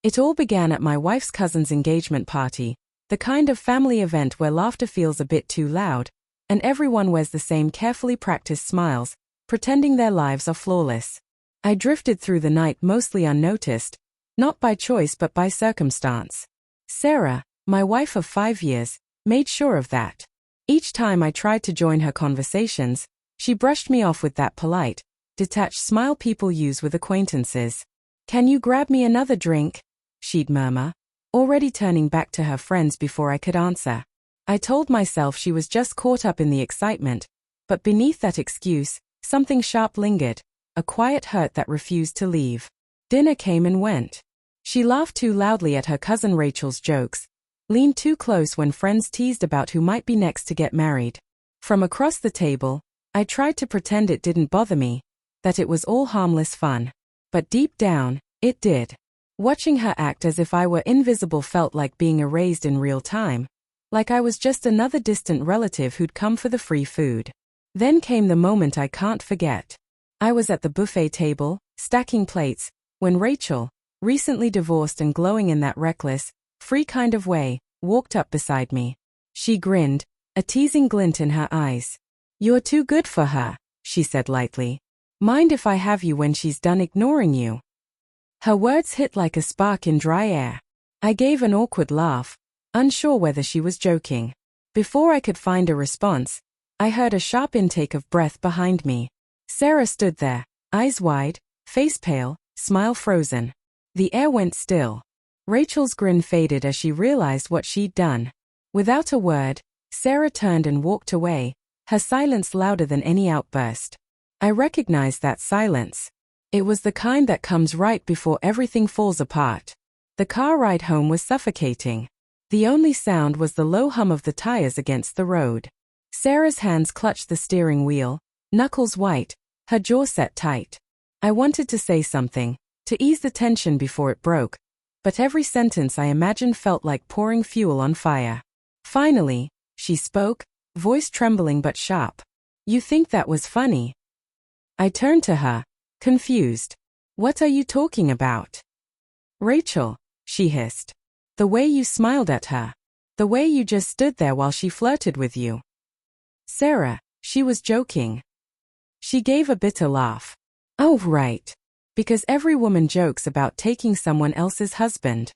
It all began at my wife's cousin's engagement party, the kind of family event where laughter feels a bit too loud, and everyone wears the same carefully practiced smiles, pretending their lives are flawless. I drifted through the night mostly unnoticed, not by choice but by circumstance. Sarah, my wife of 5 years, made sure of that. Each time I tried to join her conversations, she brushed me off with that polite, detached smile people use with acquaintances. "Can you grab me another drink?" she'd murmur, already turning back to her friends before I could answer. I told myself she was just caught up in the excitement, but beneath that excuse, something sharp lingered, a quiet hurt that refused to leave. Dinner came and went. She laughed too loudly at her cousin Rachel's jokes, leaned too close when friends teased about who might be next to get married. From across the table, I tried to pretend it didn't bother me, that it was all harmless fun. But deep down, it did. Watching her act as if I were invisible felt like being erased in real time, like I was just another distant relative who'd come for the free food. Then came the moment I can't forget. I was at the buffet table, stacking plates, when Rachel, recently divorced and glowing in that reckless, free kind of way, walked up beside me. She grinned, a teasing glint in her eyes. "You're too good for her," she said lightly. "Mind if I have you when she's done ignoring you?" Her words hit like a spark in dry air. I gave an awkward laugh, unsure whether she was joking. Before I could find a response, I heard a sharp intake of breath behind me. Sarah stood there, eyes wide, face pale, smile frozen. The air went still. Rachel's grin faded as she realized what she'd done. Without a word, Sarah turned and walked away, her silence louder than any outburst. I recognized that silence. It was the kind that comes right before everything falls apart. The car ride home was suffocating. The only sound was the low hum of the tires against the road. Sarah's hands clutched the steering wheel, knuckles white, her jaw set tight. I wanted to say something, to ease the tension before it broke, but every sentence I imagined felt like pouring fuel on fire. Finally, she spoke, voice trembling but sharp. "You think that was funny?" I turned to her, confused. "What are you talking about?" "Rachel," she hissed. "The way you smiled at her. The way you just stood there while she flirted with you." "Sarah, she was joking." She gave a bitter laugh. "Oh, right. Because every woman jokes about taking someone else's husband."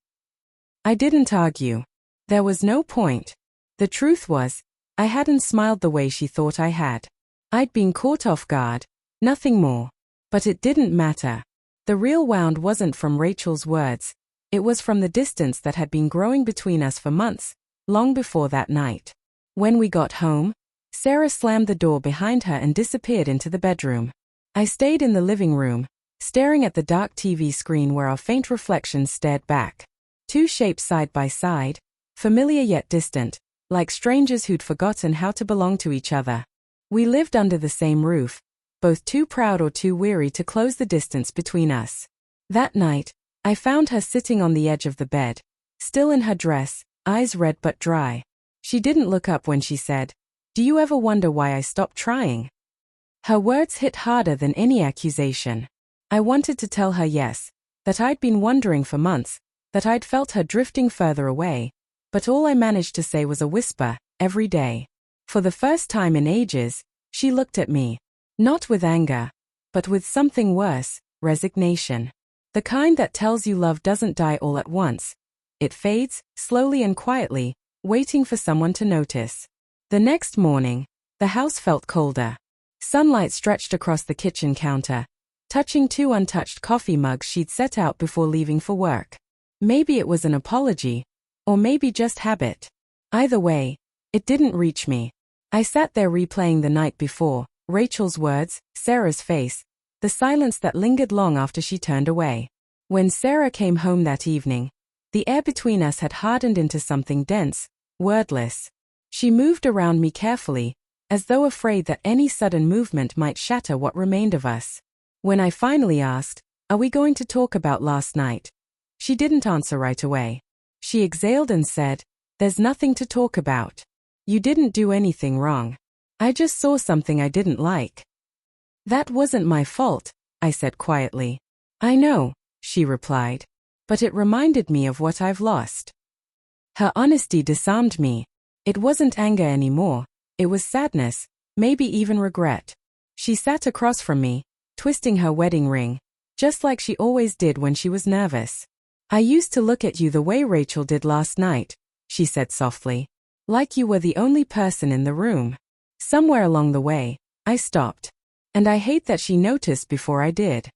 I didn't argue. There was no point. The truth was, I hadn't smiled the way she thought I had. I'd been caught off guard, nothing more. But it didn't matter. The real wound wasn't from Rachel's words. It was from the distance that had been growing between us for months, long before that night. When we got home, Sarah slammed the door behind her and disappeared into the bedroom. I stayed in the living room, staring at the dark TV screen where our faint reflections stared back. Two shapes side by side, familiar yet distant, like strangers who'd forgotten how to belong to each other. We lived under the same roof, both too proud or too weary to close the distance between us. That night, I found her sitting on the edge of the bed, still in her dress, eyes red but dry. She didn't look up when she said, "Do you ever wonder why I stopped trying?" Her words hit harder than any accusation. I wanted to tell her yes, that I'd been wondering for months, that I'd felt her drifting further away, but all I managed to say was a whisper, "Every day." For the first time in ages, she looked at me, not with anger, but with something worse, resignation. The kind that tells you love doesn't die all at once. It fades, slowly and quietly, waiting for someone to notice. The next morning, the house felt colder. Sunlight stretched across the kitchen counter, touching two untouched coffee mugs she'd set out before leaving for work. Maybe it was an apology, or maybe just habit. Either way, it didn't reach me. I sat there replaying the night before, Rachel's words, Sarah's face, the silence that lingered long after she turned away. When Sarah came home that evening, the air between us had hardened into something dense, wordless. She moved around me carefully, as though afraid that any sudden movement might shatter what remained of us. When I finally asked, "Are we going to talk about last night?" she didn't answer right away. She exhaled and said, "There's nothing to talk about. You didn't do anything wrong. I just saw something I didn't like." "That wasn't my fault," I said quietly. "I know," she replied. but it reminded me of what I've lost. Her honesty disarmed me. It wasn't anger anymore. It was sadness, maybe even regret. She sat across from me, twisting her wedding ring, just like she always did when she was nervous. "I used to look at you the way Rachel did last night," she said softly, "like you were the only person in the room." Somewhere along the way, I stopped. And I hate that she noticed before I did.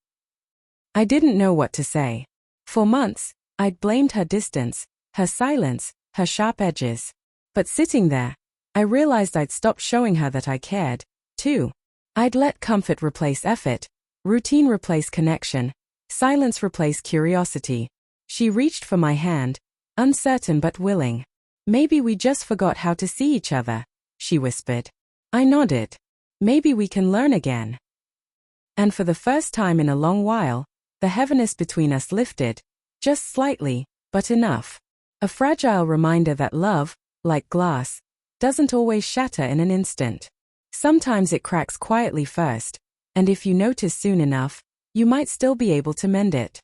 I didn't know what to say. For months, I'd blamed her distance, her silence, her sharp edges. But sitting there, I realized I'd stopped showing her that I cared, too. I'd let comfort replace effort, routine replace connection, silence replace curiosity. She reached for my hand, uncertain but willing. "Maybe we just forgot how to see each other," she whispered. I nodded. "Maybe we can learn again." And for the first time in a long while, the heaviness between us lifted, just slightly, but enough. A fragile reminder that love, like glass, doesn't always shatter in an instant. Sometimes it cracks quietly first, and if you notice soon enough, you might still be able to mend it.